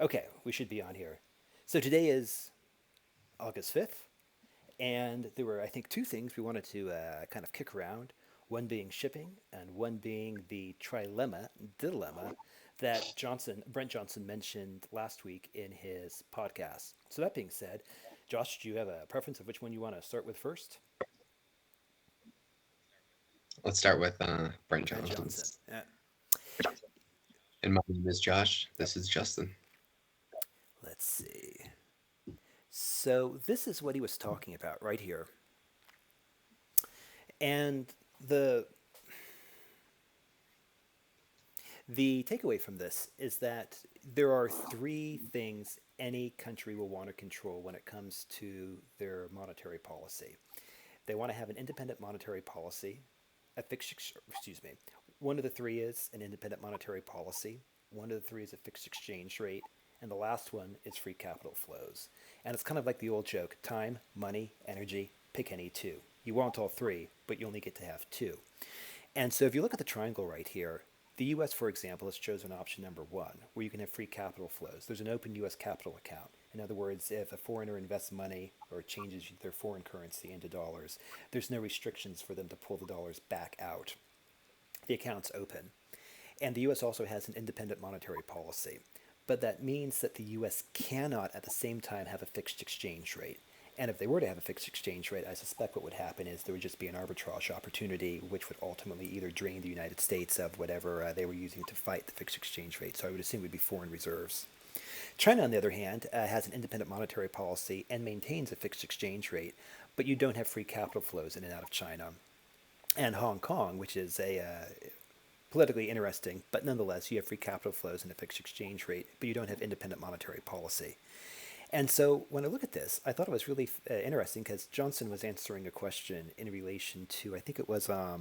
Okay, we should be on here. So today is August 5th, and there were, I think, two things we wanted to kind of kick around. One being shipping, and one being the dilemma that Brent Johnson mentioned last week in his podcast. So that being said, Josh, do you have a preference of which one you want to start with first? Let's start with Brent Brent Johnson. Johnson's. And my name is Josh. Yep. This is Justin. Let's see. So this is what he was talking about right here. And the The takeaway from this is that there are three things any country will want to control when it comes to their monetary policy. They want to have an independent monetary policy, excuse me. One of the three is an independent monetary policy. One of the three is a fixed exchange rate, and the last one is free capital flows. And it's kind of like the old joke: time, money, energy, pick any two. You want all three, but you only get to have two. And so if you look at the triangle right here, the US, for example, has chosen option number one, where you can have free capital flows. There's an open US capital account. In other words, if a foreigner invests money or changes their foreign currency into dollars, there's no restrictions for them to pull the dollars back out. The account's open. And the US also has an independent monetary policy. But that means that the US cannot at the same time have a fixed exchange rate. And if they were to have a fixed exchange rate, I suspect what would happen is there would just be an arbitrage opportunity, which would ultimately either drain the United States of whatever they were using to fight the fixed exchange rate. So I would assume it would be foreign reserves. China, on the other hand, has an independent monetary policy and maintains a fixed exchange rate, but you don't have free capital flows in and out of China. And Hong Kong, which is a politically interesting, but nonetheless, you have free capital flows and a fixed exchange rate, but you don't have independent monetary policy. And so when I look at this, I thought it was really interesting because Johnson was answering a question in relation to, I think it was, might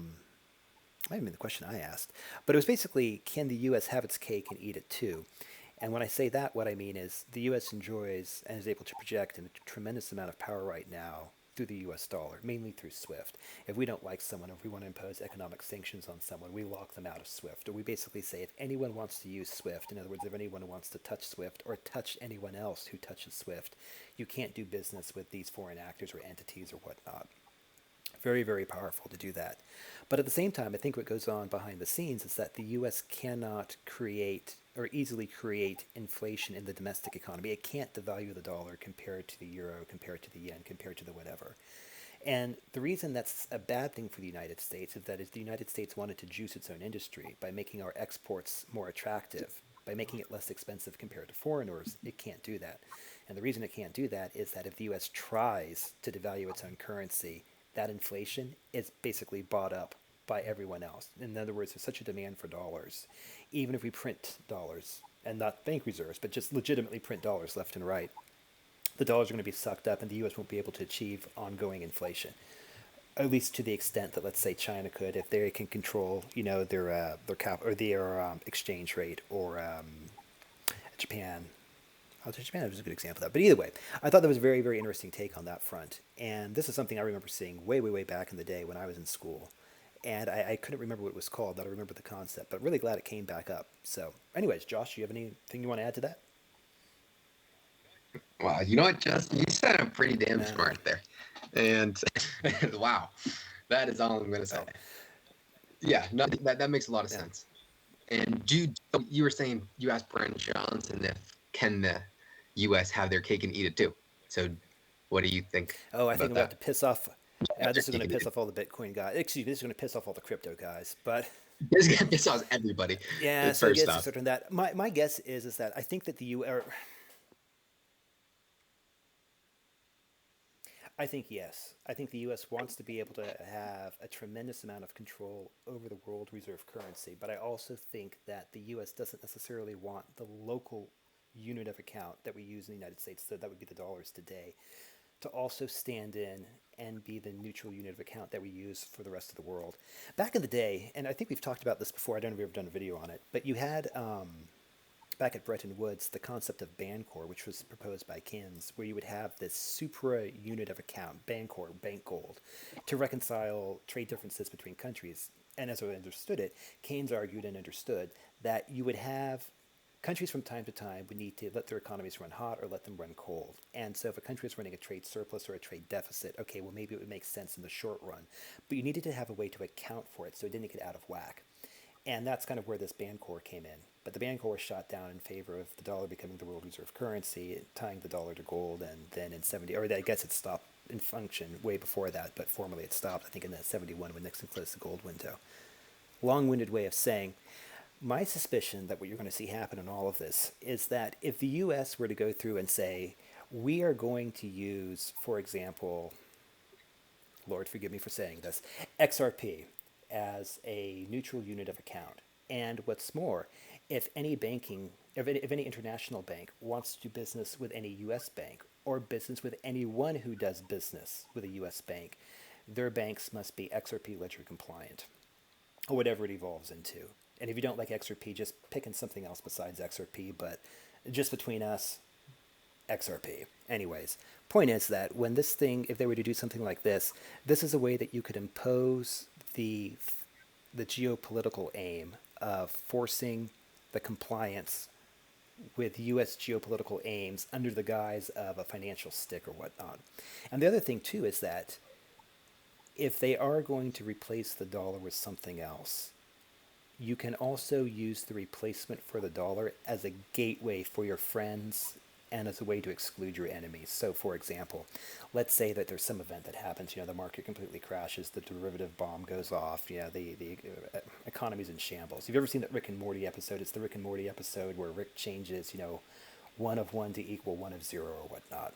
have been the question I asked, but it was basically, can the U.S. have its cake and eat it too? And when I say that, what I mean is the U.S. enjoys and is able to project a tremendous amount of power right now through the U.S. dollar, mainly through SWIFT. If we don't like someone, or if we want to impose economic sanctions on someone, we lock them out of SWIFT. Or we basically say if anyone wants to use SWIFT, in other words, if anyone wants to touch SWIFT or touch anyone else who touches SWIFT, you can't do business with these foreign actors or entities or whatnot. Very, very powerful to do that. But at the same time, I think what goes on behind the scenes is that the US cannot create or easily create inflation in the domestic economy. It can't devalue the dollar compared to the euro, compared to the yen, compared to the whatever. And the reason that's a bad thing for the United States is that if the United States wanted to juice its own industry by making our exports more attractive, by making it less expensive compared to foreigners, it can't do that. And the reason it can't do that is that if the US tries to devalue its own currency, that inflation is basically bought up by everyone else. In other words, there's such a demand for dollars. Even if we print dollars, and not bank reserves, but just legitimately print dollars left and right, the dollars are going to be sucked up and the US won't be able to achieve ongoing inflation. At least to the extent that, let's say, China could, if they can control, their cap or their exchange rate, or Japan. Japan is a good example of that. But either way, I thought that was a very, very interesting take on that front. And this is something I remember seeing way, way, way back in the day when I was in school. And I couldn't remember what it was called, but I remember the concept. But really glad it came back up. So, anyways, Josh, do you have anything you want to add to that? Wow, you know what, Justin? You sound pretty damn No, no. smart there. And wow, that is all I'm going to say. Oh, Yeah, no, that makes a lot of yeah. sense. And you were saying you asked Brent Johnson if can the U.S. have their cake and eat it too. So what do you think Oh, I think about I'm about that? to piss off. Have their This is going cake to and eat piss it. off all the Bitcoin guys. Excuse me, this is going to piss off all the crypto guys. But This guy pisses everybody. yeah, so I First guess it's off, sort of that. My guess is that I think that the U. Or, I think yes. I think the U.S. wants to be able to have a tremendous amount of control over the world reserve currency, but I also think that the U.S. doesn't necessarily want the local unit of account that we use in the United States, so that would be the dollars today, to also stand in and be the neutral unit of account that we use for the rest of the world. Back in the day, and I think we've talked about this before, I don't know if we've ever done a video on it, but you had back at Bretton Woods the concept of Bancor, which was proposed by Keynes, where you would have this supra unit of account, Bancor, Bank Gold, to reconcile trade differences between countries. And as I understood it, Keynes argued and understood that you would have countries from time to time would need to let their economies run hot or let them run cold. And so if a country is running a trade surplus or a trade deficit, okay, well, maybe it would make sense in the short run. But you needed to have a way to account for it so it didn't get out of whack. And that's kind of where this Bancor came in. But the Bancor was shot down in favor of the dollar becoming the world reserve currency, tying the dollar to gold, and then in 70, or I guess it stopped in function way before that, but formally it stopped, I think, in 71 when Nixon closed the gold window. Long-winded way of saying, my suspicion that what you're going to see happen in all of this is that if the US were to go through and say, we are going to use, for example, Lord forgive me for saying this, XRP as a neutral unit of account. And what's more, if any international bank wants to do business with any U.S. bank or business with anyone who does business with a U.S. bank, their banks must be XRP ledger compliant, or whatever it evolves into. And if you don't like XRP, just pick in something else besides XRP. But just between us, XRP. Anyways, point is that when this thing, if they were to do something like this is a way that you could impose the geopolitical aim of forcing the compliance with U.S. geopolitical aims under the guise of a financial stick or whatnot. And the other thing too is that if they are going to replace the dollar with something else, you can also use the replacement for the dollar as a gateway for your friends and as a way to exclude your enemies. So, for example, let's say that there's some event that happens, the market completely crashes, the derivative bomb goes off, the economy's in shambles. You've ever seen that Rick and Morty episode? It's the Rick and Morty episode where Rick changes, one of one to equal one of zero or whatnot.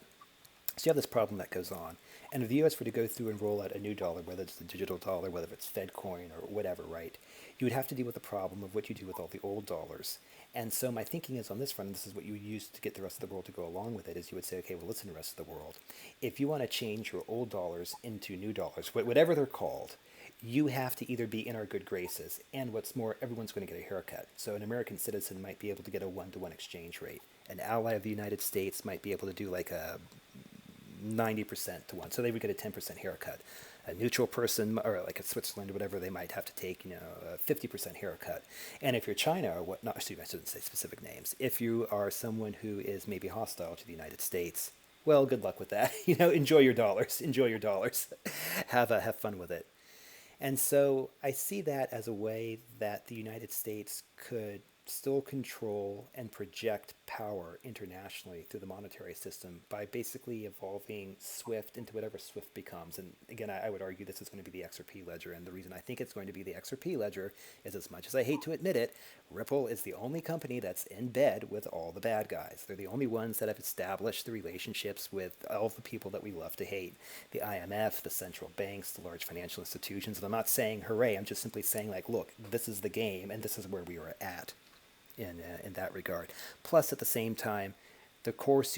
So you have this problem that goes on. And if the US were to go through and roll out a new dollar, whether it's the digital dollar, whether it's Fed coin or whatever, right, you would have to deal with the problem of what you do with all the old dollars. And so my thinking is on this front, and this is what you use to get the rest of the world to go along with it, is you would say, okay, well, listen, the rest of the world, if you want to change your old dollars into new dollars, whatever they're called, you have to either be in our good graces, and what's more, everyone's going to get a haircut. So an American citizen might be able to get a 1-to-1 exchange rate. An ally of the United States might be able to do like a 90% to 1, so they would get a 10% haircut. A neutral person, or like a Switzerland or whatever, they might have to take, a 50% haircut. And if you're China or whatnot, excuse me, I shouldn't say specific names. If you are someone who is maybe hostile to the United States, well, good luck with that. Enjoy your dollars. Enjoy your dollars. Have fun with it. And so I see that as a way that the United States could still control and project power internationally through the monetary system by basically evolving SWIFT into whatever SWIFT becomes. And again, I would argue this is going to be the XRP ledger. And the reason I think it's going to be the XRP ledger is, as much as I hate to admit it, Ripple is the only company that's in bed with all the bad guys. They're the only ones that have established the relationships with all the people that we love to hate. The IMF, the central banks, the large financial institutions. And I'm not saying hooray, I'm just simply saying, like, look, this is the game and this is where we are at in that regard. Plus, at the same time,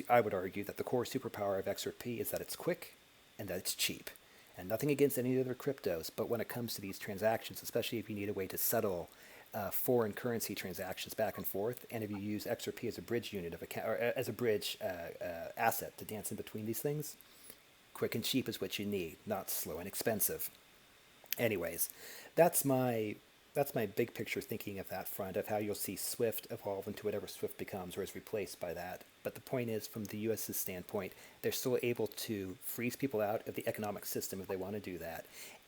I would argue that the core superpower of XRP is that it's quick and that it's cheap. And nothing against any other cryptos, but when it comes to these transactions, especially if you need a way to settle foreign currency transactions back and forth, and if you use XRP as a bridge unit of account, or as a bridge asset to dance in between these things, quick and cheap is what you need, not slow and expensive. Anyways, that's my big picture thinking of that front, of how you'll see SWIFT evolve into whatever SWIFT becomes or is replaced by that. But the point is, from the US's standpoint, they're still able to freeze people out of the economic system if they want to do that.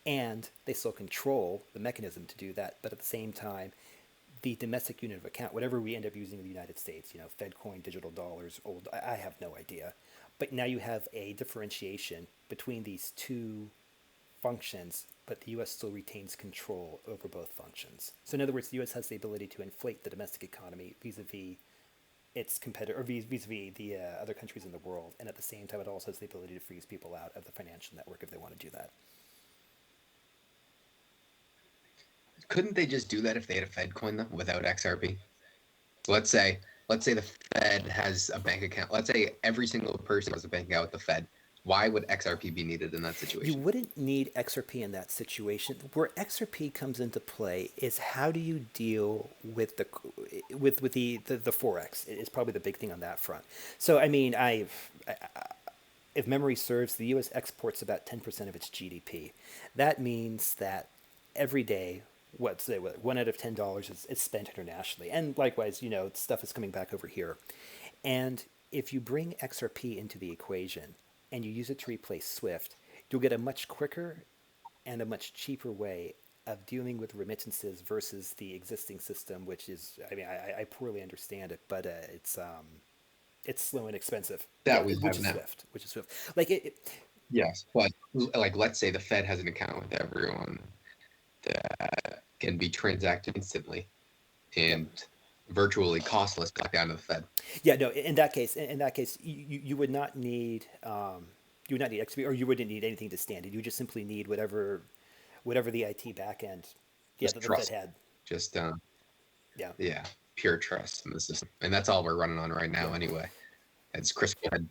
And they still control the mechanism to do that. But at the same time, the domestic unit of account, whatever we end up using in the United States, Fed coin, digital dollars, old, I have no idea. But now you have a differentiation between these two functions, but the U.S. still retains control over both functions. So in other words, the U.S. has the ability to inflate the domestic economy vis-a-vis its competitor, or vis-a-vis the other countries in the world, and at the same time, it also has the ability to freeze people out of the financial network if they want to do that. Couldn't they just do that if they had a Fed coin though, without XRP? Let's say the Fed has a bank account. Let's say every single person has a bank account with the Fed. Why would XRP be needed in that You situation? wouldn't need XRP in that situation. Where XRP comes into play is how do you deal with the forex? It's probably the big thing on that front. So I mean, if memory serves, the U.S. exports about 10% of its GDP. That means that every day what say what one out of $10 is spent internationally, and likewise, stuff is coming back over here. And if you bring XRP into the equation and you use it to replace Swift, you'll get a much quicker and a much cheaper way of dealing with remittances versus the existing system, which is, I mean, I poorly understand it, but it's slow and expensive. Yeah, that we which have is now. Swift, like Yes, but like let's say the Fed has an account with everyone that can be transacted instantly yep. and virtually costless back down to the Fed. Yeah, no. In that case, you would not need you would not need XP, or you wouldn't need anything to stand it. You would just simply need whatever the IT backend, yeah, Just that the Fed trust, had. just Yeah, yeah, pure trust in the system, and that's all we're running on right now yeah. anyway. As Chris said,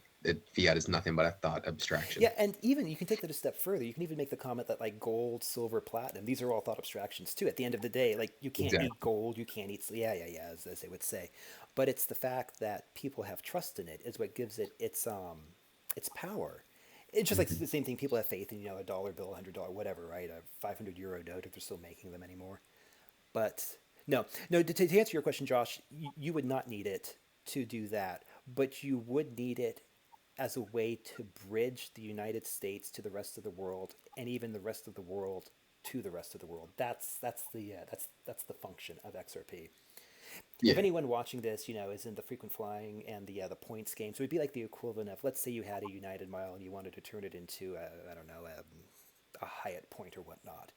fiat is nothing but a thought abstraction. Yeah, and even you can take that a step further. You can even make the comment that like gold, silver, platinum, these are all thought abstractions too. At the end of the day, like you can't eat Exactly. gold, you can't eat, yeah, yeah, yeah, as they would say. But it's the fact that people have trust in it is what gives it its power. It's just like Mhm. the same thing. People have faith in a dollar bill, $100, whatever, right? A 500 euro note if they're still making them anymore. But no, no. To answer your question, Josh, you would not need it to do that, but you would need it as a way to bridge the United States to the rest of the world, and even the rest of the world to the rest of the world. That's the function of XRP. If Yeah, anyone watching this, is in the frequent flying and the points game, so it'd be like the equivalent of, let's say you had a United Mile and you wanted to turn it into I don't know, a Hyatt point or whatnot.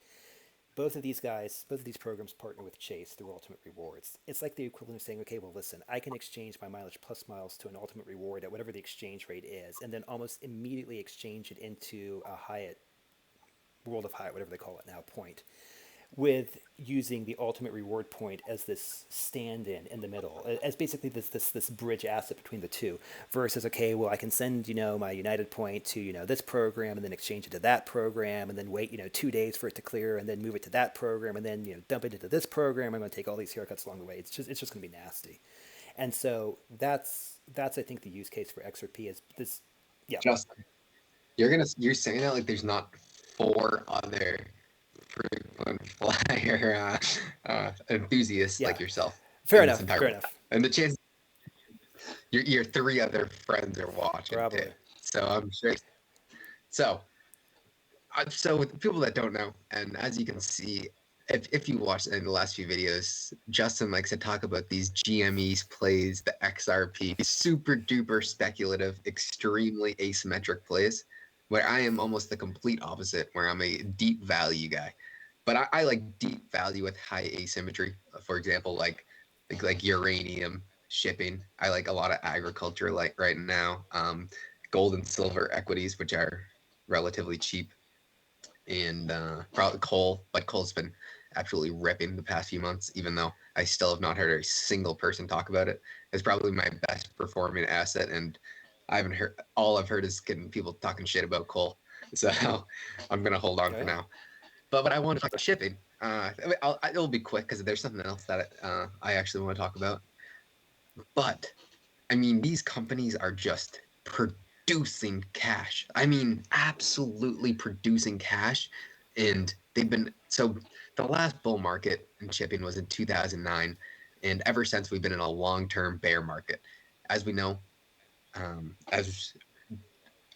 Both of these programs partner with Chase through Ultimate Rewards. It's like the equivalent of saying, okay, well, listen, I can exchange my mileage plus miles to an Ultimate Reward at whatever the exchange rate is, and then almost immediately exchange it into a Hyatt, World of Hyatt, whatever they call it now, point, with using the Ultimate Reward point as this stand-in in the middle, as basically this bridge asset between the two. Versus, okay, well, I can send my United point to this program and then exchange it to that program and then wait 2 days for it to clear and then move it to that program and then dump it into this program. I'm going to take all these haircuts along the way. It's just going to be nasty. And so that's I think the use case for XRP is this. Yeah, Justin, you're saying that like there's not four other frequent flyer enthusiasts yeah. like yourself Fair in this enough. entire Fair world, enough. and the chance your three other friends are watching too. Probably. So I'm sure. So so with people that don't know, and as you can see, if you watched in the last few videos, Justin likes to talk about these GMEs plays, the XRP, super duper speculative, extremely asymmetric plays, where I am almost the complete opposite, where I'm a deep value guy. But I like deep value with high asymmetry. For example, like uranium shipping. I like a lot of agriculture like right now. Gold and silver equities, which are relatively cheap, and probably coal, but coal's been absolutely ripping the past few months, even though I still have not heard a single person talk about it. It's probably my best performing asset, and I haven't heard. All I've heard is getting people talking shit about coal, so I'm gonna hold on Oh for yeah. now. But I want to talk about shipping. It'll be quick because there's something else that I actually want to talk about. But I mean, these companies are just producing cash. I mean, absolutely producing cash. And they've been so the last bull market in shipping was in 2009. And ever since, we've been in a long term bear market. As we know, as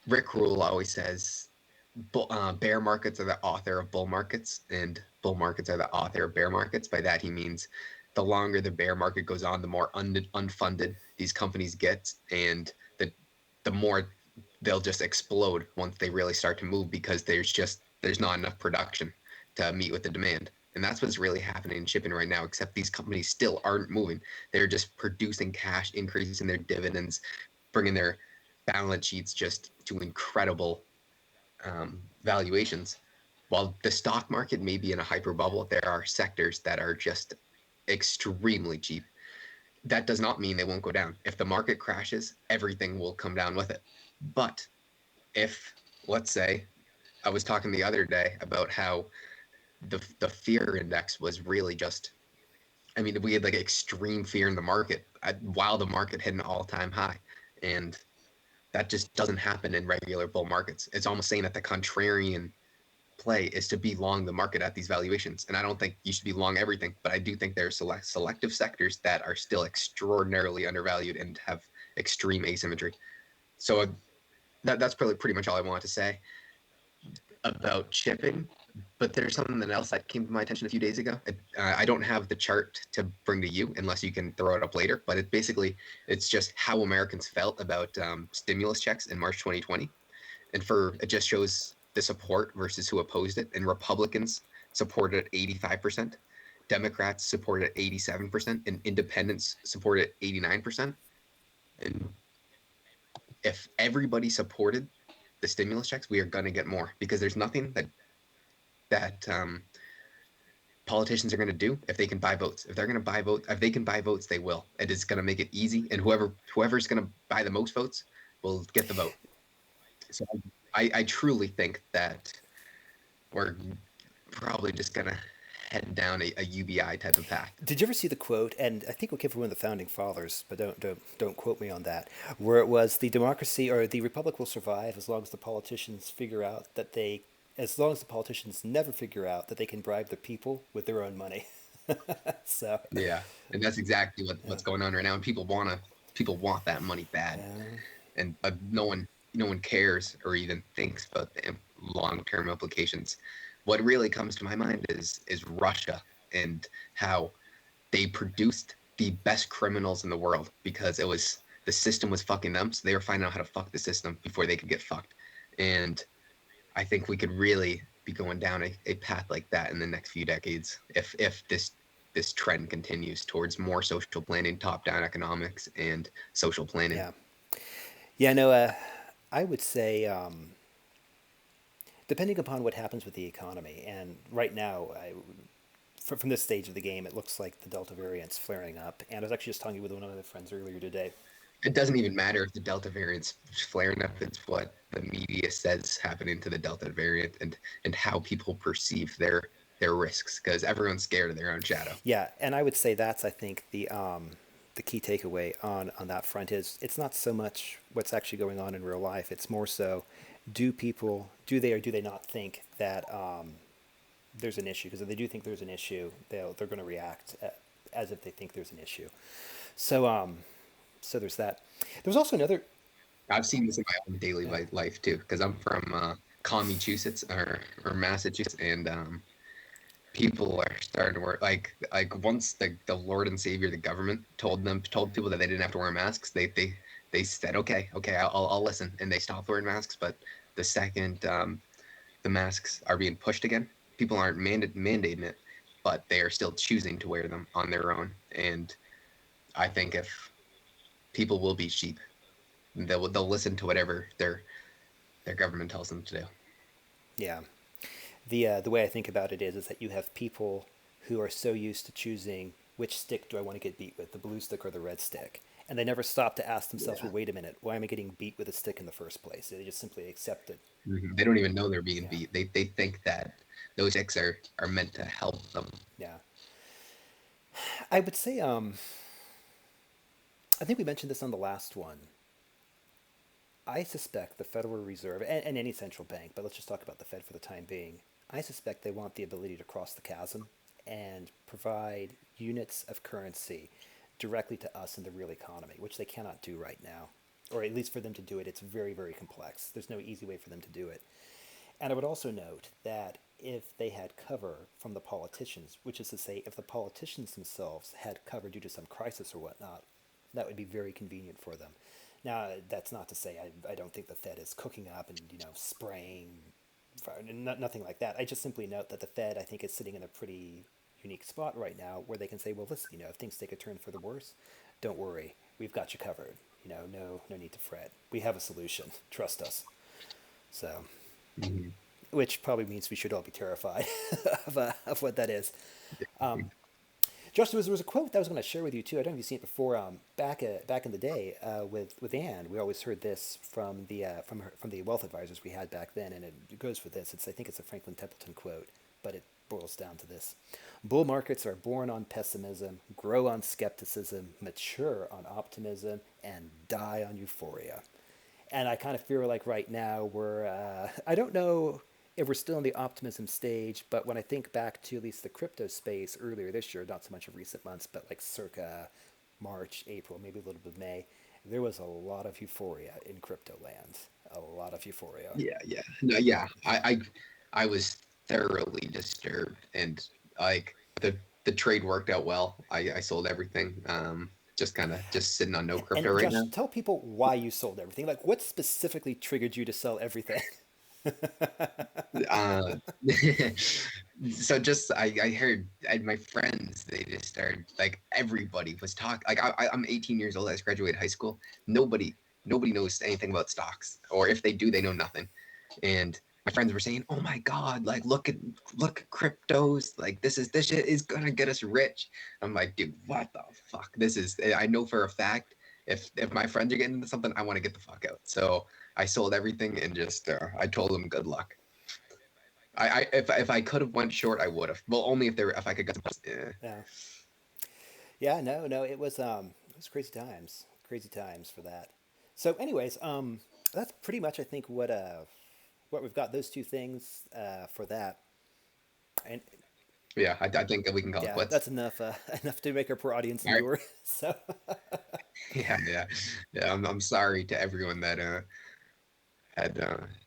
Rick Rule always says, bear markets are the author of bull markets, and bull markets are the author of bear markets. By that, he means the longer the bear market goes on, the more unfunded these companies get, and the more they'll just explode once they really start to move because there's not enough production to meet with the demand. And that's what's really happening in shipping right now, except these companies still aren't moving. They're just producing cash, increasing their dividends, bringing their balance sheets just to incredible valuations. While the stock market may be in a hyper bubble, there are sectors that are just extremely cheap. That does not mean they won't go down. If the market crashes, everything will come down with it. But if, let's say, I was talking the other day about how the fear index was really just, I mean, we had like extreme fear in the market while the market hit an all-time high. And that just doesn't happen in regular bull markets. It's almost saying that the contrarian play is to be long the market at these valuations. And I don't think you should be long everything, but I do think there are selective sectors that are still extraordinarily undervalued and have extreme asymmetry. So that's probably pretty much all I want to say about chipping. But there's something else that came to my attention a few days ago. I don't have the chart to bring to you unless you can throw it up later. But it's just how Americans felt about stimulus checks in March 2020, and it just shows the support versus who opposed it. And Republicans supported it 85%, Democrats supported it 87%, and Independents supported it 89%. And if everybody supported the stimulus checks, we are going to get more, because there's nothing that politicians are going to do if they can buy votes. If they're going to buy votes, if they can buy votes, they will. It is going to make it easy, and whoever's going to buy the most votes will get the vote. So I truly think that we're probably just going to head down a UBI type of path. Did you ever see the quote? And I think it came from one of the founding fathers, but don't quote me on that. Where it was, the democracy or the republic will survive as long as the politicians figure out that they, as long as the politicians never figure out that they can bribe the people with their own money. So Yeah, and that's exactly what's going on right now. And people want that money bad, yeah, and no one cares or even thinks about the long-term implications. What really comes to my mind is Russia, and how they produced the best criminals in the world, because the system was fucking them, so they were finding out how to fuck the system before they could get fucked. And I think we could really be going down a path like that in the next few decades, if this trend continues towards more social planning, top-down economics, and social planning. yeah, yeah. No, I would say, depending upon what happens with the economy, and right now, from this stage of the game, it looks like the Delta variant's flaring up. And I was actually just talking with one of my friends earlier today. It doesn't even matter if the Delta variant's flaring up. It's what the media says happening to the Delta variant, and how people perceive their risks, because everyone's scared of their own shadow. Yeah, and I would say that's, I think, the key takeaway on that front is it's not so much what's actually going on in real life. It's more so, do they or do they not think that there's an issue? Because if they do think there's an issue, they're going to react as if they think there's an issue. So so there's that. There was also another. I've seen this in my own daily Yeah, life too, because I'm from Massachusetts, or Massachusetts, and people are starting to wear, like once the Lord and Savior, the government, told people that they didn't have to wear masks. They said, okay, I'll listen, and they stopped wearing masks. But the second the masks are being pushed again, people aren't mandating it, but they are still choosing to wear them on their own. And I think if people will be sheep, they'll listen to whatever their government tells them to do. yeah. The way I think about it is that you have people who are so used to choosing which stick do I want to get beat with, the blue stick or the red stick, and they never stop to ask themselves, Yeah. well, wait a minute, why am I getting beat with a stick in the first place? They just simply accept it. They don't even know they're being Yeah, beat. They think that those sticks are meant to help them. yeah. I would say, I think we mentioned this on the last one. I suspect the Federal Reserve and any central bank, but let's just talk about the Fed for the time being. I suspect they want the ability to cross the chasm and provide units of currency directly to us in the real economy, which they cannot do right now. Or at least for them to do it, it's very, very complex. There's no easy way for them to do it. And I would also note that if they had cover from the politicians, which is to say, if the politicians themselves had cover due to some crisis or whatnot, that would be very convenient for them. Now, that's not to say I don't think the Fed is cooking up and spraying, nothing like that. I just simply note that the Fed, I think, is sitting in a pretty unique spot right now where they can say, well, listen, if things take a turn for the worse, don't worry, we've got you covered. No need to fret. We have a solution. Trust us. So, Mhm. which probably means we should all be terrified of what that is. Josh, there was a quote that I was going to share with you too. I don't know if you've seen it before. Back in the day, with Anne, we always heard this from the wealth advisors we had back then, and it goes for this. I think it's a Franklin Templeton quote, but it boils down to this: bull markets are born on pessimism, grow on skepticism, mature on optimism, and die on euphoria. And I kind of feel like right now I don't know if we're still in the optimism stage, but when I think back to at least the crypto space earlier this year, not so much of recent months, but like circa March, April, maybe a little bit of May, there was a lot of euphoria in crypto land. A lot of euphoria. Yeah, yeah, no, yeah. I was thoroughly disturbed, and like the trade worked out well. I sold everything. Just kind of just sitting on no crypto And right Josh, now. tell people why you sold everything. Like, what specifically triggered you to sell everything? Uh, so just I heard my friends, they just started like everybody was talking like I'm 18 years old. I just graduated high school. Nobody knows anything about stocks, or if they do, they know nothing. And my friends were saying, "Oh my God, like look at cryptos. Like this shit is gonna get us rich." I'm like, dude, what the fuck? This is I know for a fact if my friends are getting into something, I want to get the fuck out. So I sold everything and just I told them good luck. If I could have went short, I would have. Well, only if I could get. Yeah. Yeah. Yeah, no, no, it was crazy times for that. So, anyways, that's pretty much I think what we've got those two things for that, and Yeah, I think that we can call it yeah, quits. that's enough enough to make our poor audience All right. endure. So, Yeah, yeah, yeah. I'm sorry to everyone that had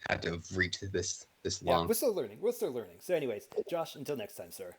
had to have reached this yeah, long. we're still learning. We're still learning. So, anyways, Josh, until next time, sir.